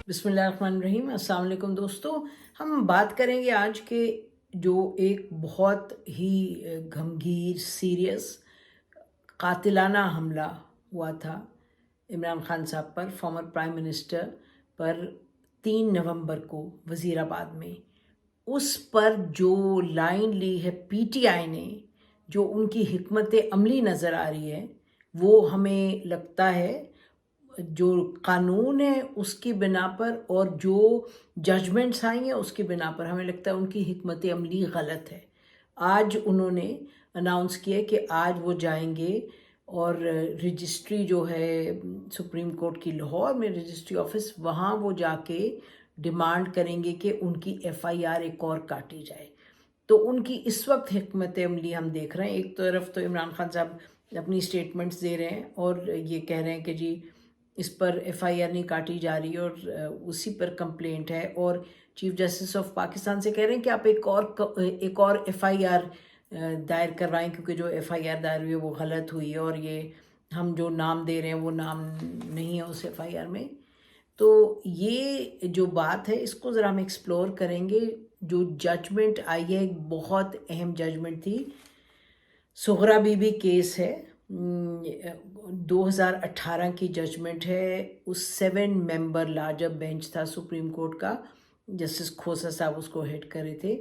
बिस्मिल्लाहिर्रहमानिर्रहीम। अस्सलाम वालेकुम दोस्तों, हम बात करेंगे आज के जो एक बहुत ही गंभीर सीरियस कातिलाना हमला हुआ था इमरान खान साहब पर, फॉर्मर प्राइम मिनिस्टर पर 3 नवंबर को वज़ीराबाद में। उस पर जो लाइन ली है पीटीआई ने, जो उनकी हिकमत अमली नज़र आ रही है, वो हमें लगता है जो कानून है उसकी बिना पर और जो जजमेंट्स आई हैं उसकी बिना पर हमें लगता है उनकी हिकमत अमली गलत है। आज उन्होंने अनाउंस किया कि आज वो जाएंगे और रजिस्ट्री जो है सुप्रीम कोर्ट की लाहौर में रजिस्ट्री ऑफिस, वहाँ वो जाके डिमांड करेंगे कि उनकी एफआईआर एक और काटी जाए। तो उनकी इस वक्त हिकमत अमली हम देख रहे हैं। एक तरफ तो इमरान खान साहब अपनी स्टेटमेंट्स दे रहे हैं और ये कह रहे हैं कि जी इस पर एफआईआर नहीं काटी जा रही और उसी पर कंप्लेंट है, और चीफ जस्टिस ऑफ पाकिस्तान से कह रहे हैं कि आप एक और एफआईआर दायर करवाएं, क्योंकि जो एफआईआर दायर हुई है वो गलत हुई है और ये हम जो नाम दे रहे हैं वो नाम नहीं है उस एफआईआर में। तो ये जो बात है इसको ज़रा हम एक्सप्लोर करेंगे। जो जजमेंट आई है एक बहुत अहम जजमेंट थी। सुहरा बीबी केस है, 2018 की जजमेंट है। उस 7 मेंबर लार्जर बेंच था सुप्रीम कोर्ट का, जस्टिस खोसा साहब उसको हेड करे थे।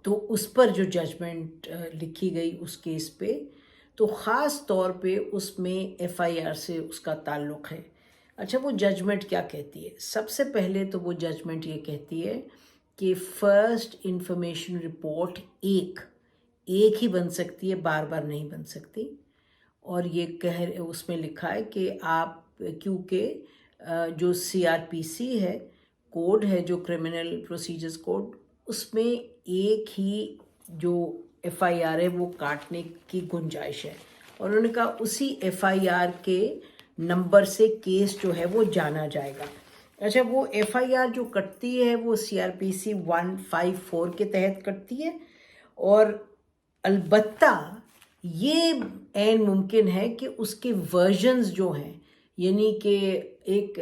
तो उस पर जो जजमेंट लिखी गई उस केस पे, तो ख़ास तौर पे उसमें एफआईआर से उसका ताल्लुक़ है। अच्छा, वो जजमेंट क्या कहती है? सबसे पहले तो वो जजमेंट ये कहती है कि फ़र्स्ट इंफॉर्मेशन रिपोर्ट एक ही बन सकती है, बार बार नहीं बन सकती। और ये उसमें लिखा है कि आप क्योंकि जो सीआरपीसी है, कोड है जो क्रिमिनल प्रोसीजर्स कोड, उसमें एक ही जो एफआईआर है वो काटने की गुंजाइश है। और उन्होंने कहा उसी एफआईआर के नंबर से केस जो है वो जाना जाएगा। अच्छा, वो एफआईआर जो कटती है वो सीआरपीसी 154 के तहत कटती है, और अलबत्ता ये ऐन मुमकिन है कि उसके वर्जन्स जो हैं, यानी कि एक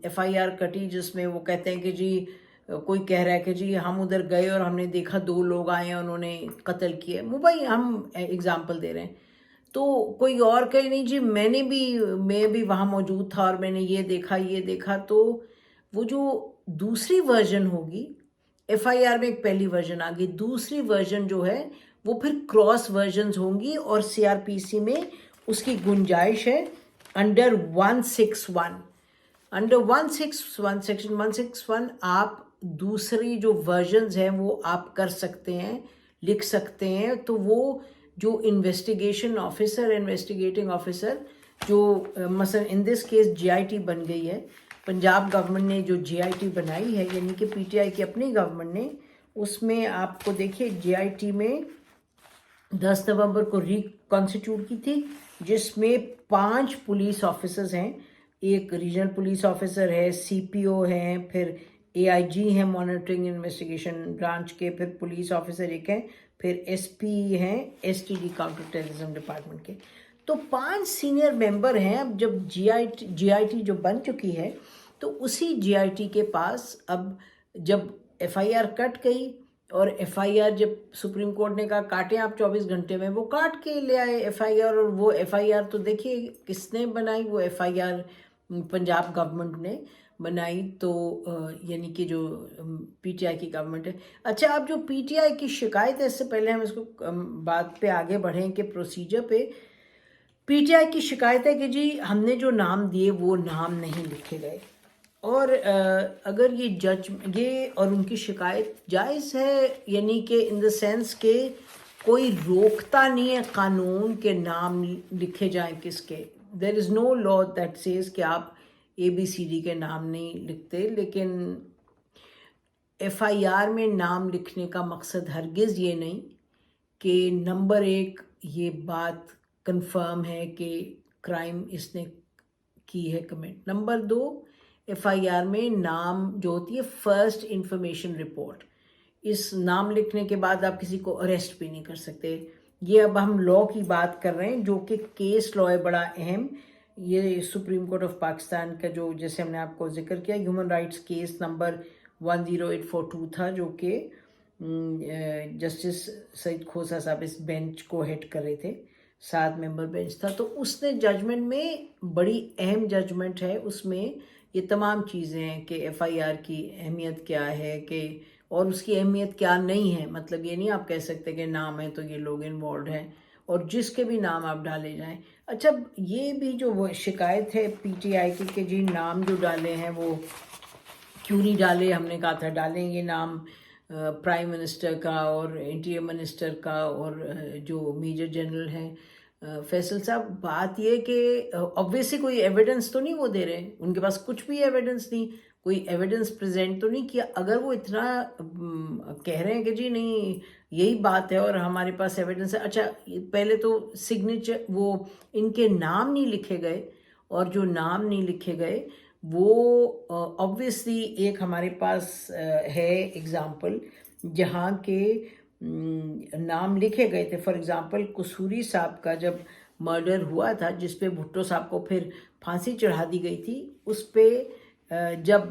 एफआईआर कटी जिसमें वो कहते हैं कि जी कोई कह रहा है कि जी हम उधर गए और हमने देखा 2 लोग आए हैं उन्होंने कत्ल किया। भाई हम एग्जांपल दे रहे हैं। तो कोई और कहे नहीं जी मैं भी वहाँ मौजूद था और मैंने ये देखा। तो वो जो दूसरी वर्जन होगी, एफआईआर में एक पहली वर्जन आ गई, दूसरी वर्जन जो है वो फिर क्रॉस वर्जन्स होंगी, और सीआरपीसी में उसकी गुंजाइश है अंडर 161। अंडर 161 सेक्शन 161 आप दूसरी जो वर्जन्स हैं वो आप कर सकते हैं, लिख सकते हैं। तो वो जो इन्वेस्टिगेटिंग ऑफिसर जो मसलन इन दिस केस जीआईटी बन गई है, पंजाब गवर्नमेंट ने जो जीआईटी बनाई है, यानी कि पीटीआई की अपनी गवर्नमेंट ने, उसमें आपको देखिए जीआईटी में 10 नवंबर को रिकॉन्स्टिट्यूट की थी, जिसमें 5 पुलिस ऑफिसर्स हैं। एक रीजनल पुलिस ऑफिसर है, सीपीओ हैं, फिर एआईजी हैं मॉनिटरिंग इन्वेस्टिगेशन ब्रांच के, फिर पुलिस ऑफिसर एक हैं, फिर एसपी हैं एसटीडी काउंटर टेररिज्म डिपार्टमेंट के। तो 5 सीनियर मेंबर हैं। अब जब जीआईटी जो बन चुकी है, तो उसी जीआईटी के पास अब जब एफआईआर कट गई, और एफआईआर जब सुप्रीम कोर्ट ने कहा काटें आप 24 घंटे में, वो काट के ले आए एफआईआर। और वो एफआईआर तो देखिए किसने बनाई, वो एफआईआर पंजाब गवर्नमेंट ने बनाई। तो यानी कि जो पीटीआई की गवर्नमेंट है। अच्छा, अब जो पीटीआई की शिकायत है, इससे पहले हम इसको बात पे आगे बढ़ें कि प्रोसीजर पे, पीटीआई की शिकायत है कि जी हमने जो नाम दिए वो नाम नहीं लिखे गए। और अगर ये और उनकी शिकायत जायज़ है, यानी कि इन द सेंस के कोई रोकता नहीं है कानून के नाम लिखे जाएं किसके। There is no law that says कि आप ABCD के नाम नहीं लिखते, लेकिन एफआईआर में नाम लिखने का मकसद हरगिज़ ये नहीं कि नंबर 1 ये बात कंफर्म है कि क्राइम इसने की है कमिट। नंबर 2, एफआईआर में नाम जो होती है फर्स्ट इंफॉर्मेशन रिपोर्ट, इस नाम लिखने के बाद आप किसी को अरेस्ट भी नहीं कर सकते। ये अब हम लॉ की बात कर रहे हैं, जो कि केस लॉ है बड़ा अहम। ये सुप्रीम कोर्ट ऑफ पाकिस्तान का जो, जैसे हमने आपको जिक्र किया, ह्यूमन राइट्स केस नंबर 10842 था, जो कि जस्टिस सईद खोसा साहब इस बेंच को हेड कर रहे थे, 7 मेंबर बेंच था। तो उसने जजमेंट में, बड़ी अहम जजमेंट है, उसमें ये तमाम चीज़ें हैं कि एफआईआर की अहमियत क्या है, कि और उसकी अहमियत क्या नहीं है। मतलब ये नहीं आप कह सकते कि नाम है तो ये लोग इन्वॉल्व हैं, और जिसके भी नाम आप डाले जाएं। अच्छा, ये भी जो वो शिकायत है पीटीआई की कि जी नाम जो डाले हैं वो क्यों नहीं डाले, हमने कहा था डालेंगे नाम प्राइम मिनिस्टर का और इंटीरियर मिनिस्टर का और जो मेजर जनरल हैं फैसल साहब। बात ये कि ऑब्वियसली कोई एविडेंस तो नहीं वो दे रहे, उनके पास कुछ भी एविडेंस नहीं, कोई एविडेंस प्रेजेंट तो नहीं किया। अगर वो इतना कह रहे हैं कि जी नहीं यही बात है और हमारे पास एविडेंस है। अच्छा, पहले तो सिग्नेचर, वो इनके नाम नहीं लिखे गए, और जो नाम नहीं लिखे गए वो ऑब्वियसली एक हमारे पास है एग्ज़ाम्पल जहाँ के नाम लिखे गए थे। फॉर एग्ज़ाम्पल कसूरी साहब का जब मर्डर हुआ था, जिस पे भुट्टो साहब को फिर फांसी चढ़ा दी गई थी, उस पे जब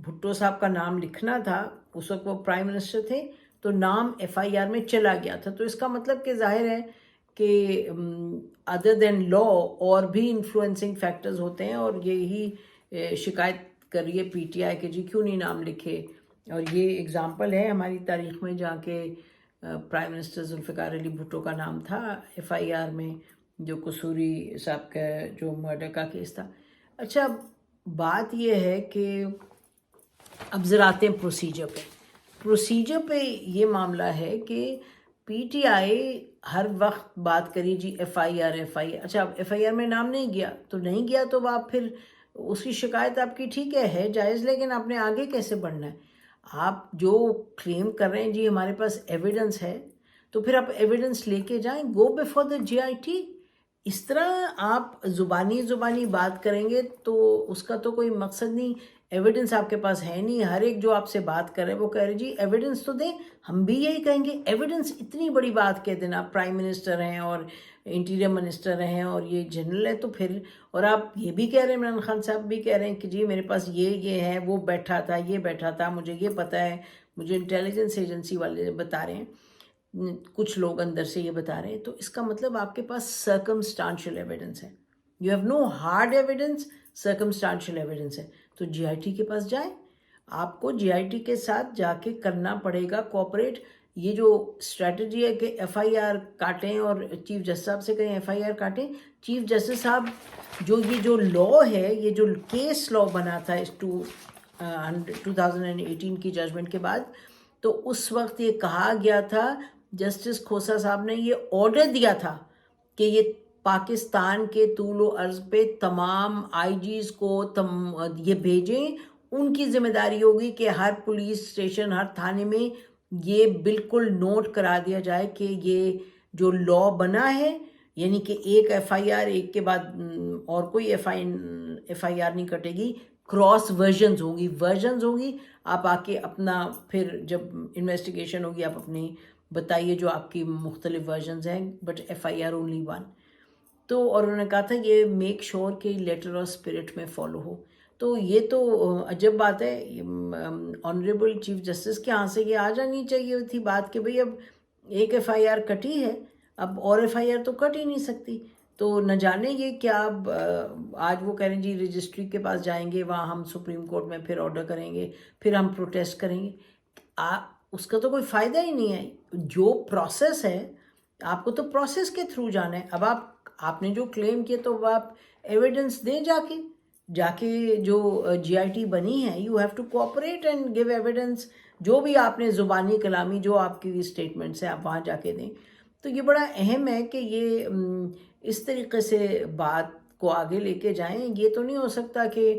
भुट्टो साहब का नाम लिखना था, उस वक्त वो प्राइम मिनिस्टर थे, तो नाम एफआईआर में चला गया था। तो इसका मतलब कि जाहिर है कि अदर देन लॉ और भी इन्फ्लुएंसिंग फैक्टर्स होते हैं, और यही शिकायत कर रही है पीटीआई के जी क्यों नहीं नाम लिखे। और ये एग्ज़ाम्पल है हमारी तारीख में जहाँ के प्राइम मिनिस्टर जुल्फ़िकार अली भुट्टो का नाम था एफआईआर में, जो कसूरी साहब का जो मर्डर का केस था। अच्छा, बात ये है कि अब ज़रा आते हैं प्रोसीजर पे ये मामला है कि पीटीआई हर वक्त बात करी जी एफआईआर। अच्छा, अब एफआईआर में नाम नहीं गया तो नहीं गया, तो आप फिर उसकी शिकायत आपकी ठीक है जायज़, लेकिन आपने आगे कैसे बढ़ना है? आप जो क्लेम कर रहे हैं जी हमारे पास एविडेंस है, तो फिर आप एविडेंस लेके जाएं, गो बिफोर द जीआईटी। इस तरह आप ज़ुबानी बात करेंगे तो उसका तो कोई मकसद नहीं। एविडेंस आपके पास है नहीं, हर एक जो आपसे बात कर रहे हैं वो कह रहे जी एविडेंस तो दें। हम भी यही कहेंगे, एविडेंस, इतनी बड़ी बात कह देना, प्राइम मिनिस्टर हैं और इंटीरियर मिनिस्टर हैं और ये जनरल है, तो फिर, और आप ये भी कह रहे हैं, इमरान खान साहब भी कह रहे हैं कि जी मेरे पास ये है, वो बैठा था, ये बैठा था, मुझे ये पता है, मुझे इंटेलिजेंस एजेंसी वाले बता रहे हैं, कुछ लोग अंदर से ये बता रहे हैं। तो इसका मतलब आपके पास सर्कमस्टांशियल एविडेंस है, you have no hard evidence, circumstantial evidence है। तो जीआईटी के पास जाए, आपको जीआईटी के साथ जाके करना पड़ेगा कोऑपरेट। ये जो स्ट्रेटजी है कि एफआईआर काटें और चीफ जस्टिस साहब से कहें एफआईआर काटें, चीफ जस्टिस साहब ये जो लॉ है, ये जो केस लॉ बना था इस 2018 की जजमेंट के बाद, तो उस वक्त ये कहा गया था, जस्टिस खोसा साहब ने ये ऑर्डर दिया था कि ये पाकिस्तान के तूलो अर्ज पे तमाम आईजीज को ये भेजें, उनकी जिम्मेदारी होगी कि हर पुलिस स्टेशन, हर थाने में ये बिल्कुल नोट करा दिया जाए कि ये जो लॉ बना है, यानी कि एक एफआईआर एक के बाद और कोई एफआईआर नहीं कटेगी, क्रॉस वर्जन्स होंगी। आप आके अपना, फिर जब इन्वेस्टिगेशन होगी आप अपनी बताइए जो आपकी मुख्तलिफ वर्जन्स हैं, बट एफआईआर ओनली वन। तो और उन्होंने कहा था ये मेक श्योर कि लेटर और स्पिरिट में फॉलो हो। तो ये तो अजब बात है, ऑनरेबल चीफ जस्टिस के यहाँ से ये आ जानी चाहिए थी बात कि भाई अब एक एफआईआर कटी है, अब और एफआईआर तो कट ही नहीं सकती। तो न जाने ये क्या, आज वो कह रहे हैं जी रजिस्ट्री के पास जाएंगे, वहाँ हम सुप्रीम कोर्ट में फिर ऑर्डर करेंगे, फिर हम प्रोटेस्ट करेंगे। उसका तो कोई फ़ायदा ही नहीं है। जो प्रोसेस है, आपको तो प्रोसेस के थ्रू जाना है। अब आपने जो क्लेम किया तो आप एविडेंस दें, जाके जो जीआईटी बनी है, you have to cooperate and give evidence. जो भी आपने ज़ुबानी कलामी जो आपकी स्टेटमेंट्स हैं, आप वहाँ जाके दें। तो ये बड़ा अहम है कि ये इस तरीके से बात को आगे लेके जाएं। ये तो नहीं हो सकता कि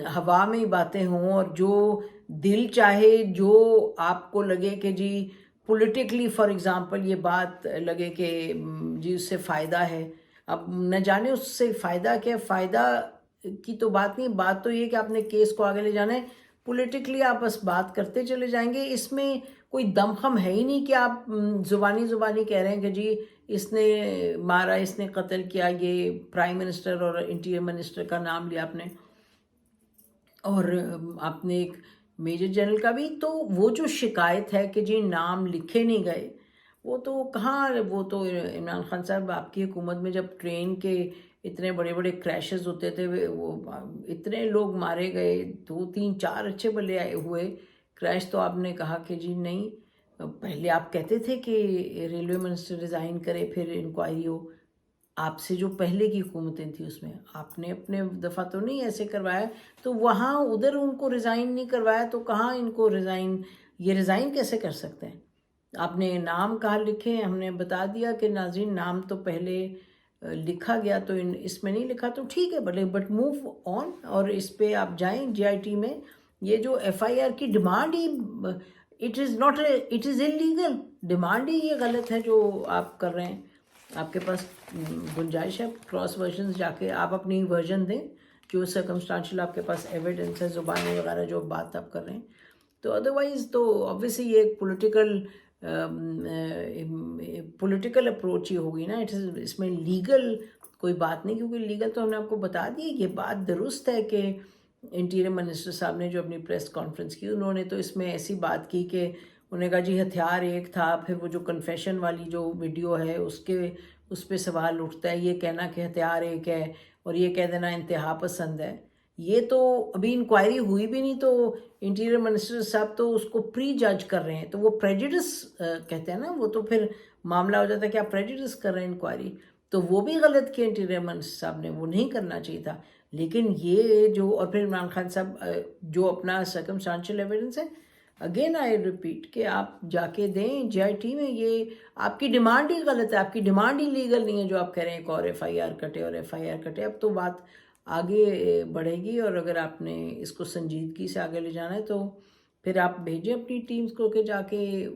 हवा में ही बातें हों, और जो दिल चाहे, जो आपको लगे कि जी पॉलिटिकली फॉर एग्ज़ाम्पल ये बात लगे कि जी उससे फ़ायदा है। अब न जाने उससे फ़ायदा क्या, फ़ायदा की तो बात नहीं, बात तो ये कि आपने केस को आगे ले जाना है। पॉलिटिकली आप बस बात करते चले जाएंगे, इसमें کوئی دمخم ہے ہی نہیں کہ آپ زبانی کہہ رہے ہیں کہ جی اس نے مارا، اس نے قتل کیا، یہ پرائم منسٹر اور انٹیریئر منسٹر کا نام لیا آپ نے، اور آپ نے ایک میجر جنرل کا بھی. تو وہ جو شکایت ہے کہ جی نام لکھے نہیں گئے، وہ تو کہاں، وہ تو عمران خان صاحب آپ کی حکومت میں جب ٹرین کے اتنے بڑے بڑے کریشز ہوتے تھے، وہ اتنے لوگ مارے گئے، 2 3 4 اچھے بلے آئے ہوئے کریش، تو آپ نے کہا کہ جی نہیں. پہلے آپ کہتے تھے کہ ریلوے منسٹر ریزائن کرے پھر انکوائری ہو. آپ سے جو پہلے کی حکومتیں تھیں اس میں آپ نے اپنے دفعہ تو نہیں ایسے کروایا، تو وہاں ادھر ان کو ریزائن نہیں کروایا، تو کہاں ان کو ریزائن، یہ ریزائن کیسے کر سکتے ہیں؟ آپ نے نام کہاں لکھے؟ ہم نے بتا دیا کہ ناظرین نام تو پہلے لکھا گیا، تو اس میں نہیں لکھا تو ٹھیک ہے بھلے، بٹ موو آن. اور اس پہ آپ جائیں جی آئی ٹی میں، یہ جو ایف آئی آر کی ڈیمانڈ ہی اٹ از انلیگل. ڈیمانڈ ہی یہ غلط ہے جو آپ کر رہے ہیں. آپ کے پاس گنجائش ہے کراس ورژنز جا کے آپ اپنی ورژن دیں جو سرکمسٹانشل آپ کے پاس ایویڈنس ہے، زبانی وغیرہ جو بات آپ کر رہے ہیں. تو ادروائز تو آبویسلی یہ ایک پولیٹیکل اپروچ ہی ہوگی نا. اس میں لیگل کوئی بات نہیں، کیونکہ لیگل تو ہم نے آپ کو بتا دی. یہ بات درست ہے کہ انٹیریئر منسٹر صاحب نے جو اپنی پریس کانفرنس کی، انہوں نے تو اس میں ایسی بات کی کہ انہوں نے کہا جی ہتھیار ایک تھا. پھر وہ جو کنفیشن والی جو ویڈیو ہے اس پہ سوال اٹھتا ہے، یہ کہنا کہ ہتھیار ایک ہے اور یہ کہہ دینا انتہا پسند ہے. یہ تو ابھی انکوائری ہوئی بھی نہیں، تو انٹیریئر منسٹر صاحب تو اس کو پری جج کر رہے ہیں. تو وہ پریجوڈس کہتے ہیں نا، وہ تو پھر معاملہ ہو جاتا ہے کہ آپ پریجوڈس کر رہے ہیں انکوائری. تو وہ بھی غلط کیا انٹیریئر منسٹر صاحب نے، وہ نہیں کرنا چاہیے تھا. لیکن یہ جو، اور پھر عمران خان صاحب جو اپنا سرکمسٹانشل ایویڈنس ہے، اگین آئی ریپیٹ کہ آپ جا کے دیں جی آئی ٹی میں. یہ آپ کی ڈیمانڈ ہی غلط ہے، آپ کی ڈیمانڈ ہی لیگل نہیں ہے جو آپ کہہ رہے ہیں ایک اور ایف آئی آر کٹے اور ایف آئی آر کٹے. اب تو بات آگے بڑھے گی، اور اگر آپ نے اس کو سنجیدگی سے آگے لے جانا ہے تو پھر آپ بھیجیں اپنی ٹیمز کو کہ جا کے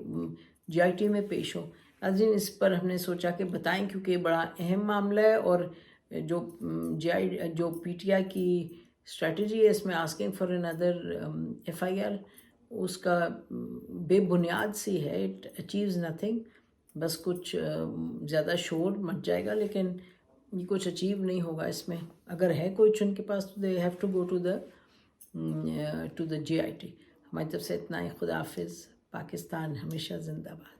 جی آئی ٹی میں پیش ہو. ناظرین اس پر ہم نے سوچا کہ بتائیں، کیونکہ یہ بڑا اہم معاملہ ہے، اور جو پی ٹی آئی کی اسٹریٹجی ہے اس میں آسکنگ فار اندر ایف آئی آر، اس کا بے بنیاد سی ہے. اٹ اچیوز نتھنگ، بس کچھ زیادہ شور مچ جائے گا، لیکن یہ کچھ اچیو نہیں ہوگا اس میں. اگر ہے کوئی ان کے پاس تو they have to go to the J I T. ہماری طرف سے اتنا ہی. خدا حافظ. پاکستان ہمیشہ زندہ باد.